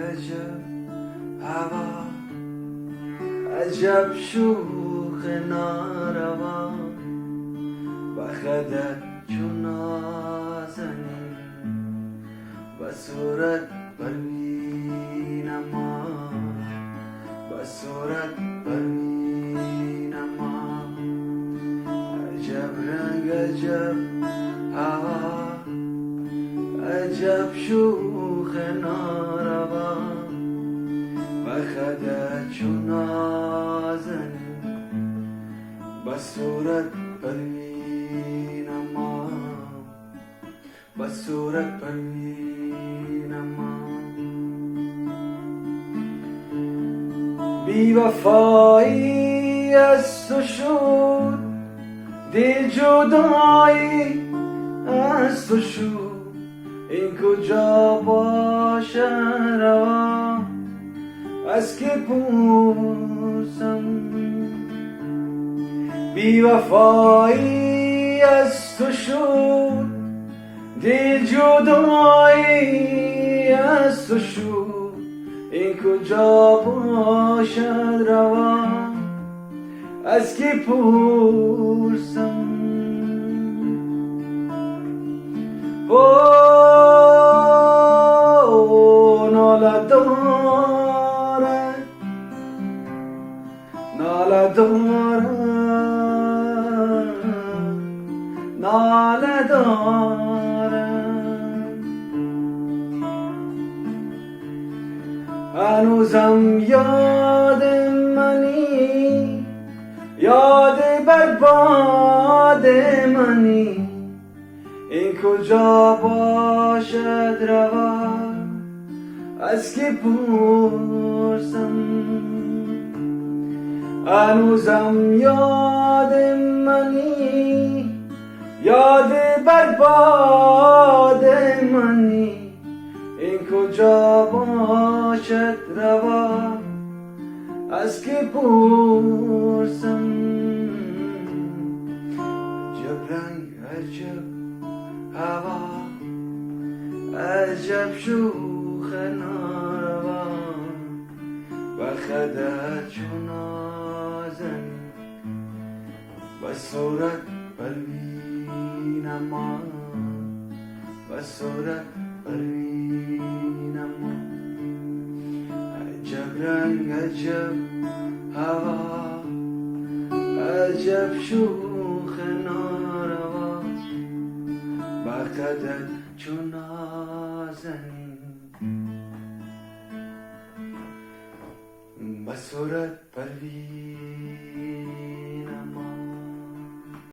عجب هوا، عجب شوخ ناروا، بخدت چون نازنین و صورت پروین ما، و صورت پروین ما. عجب رنگ عجب هوا، عجب شوخ ناروا، بخدت چون نازنین و صورت پروین ما، و صورت پروین ما. بی وفایی از تو شد، دل جدایی از تو شد، این کجا باشد روا، از که پرسم. بی وفایی از تو شد، دل جدایی از تو شد، این کجا باشد روا، از که پرسم. ناله دارد، ناله دارد، ناله دارد. هنوزم یاد منی، یاد برباد منی، این کجا باشد روا، از که پرسم. هنوزم یاد منی، یاد برباد منی، این کجا باشد روا، از که پرسم. عجب رنگ عجب هوا، عجب شوخ ناروا، بخدت چون نازنین و صورت پروین ما، و صورت پروین ما. عجب رنگ عجب هوا، عجب شوخ ناروا، بخدت چون نازنین و صورت پروین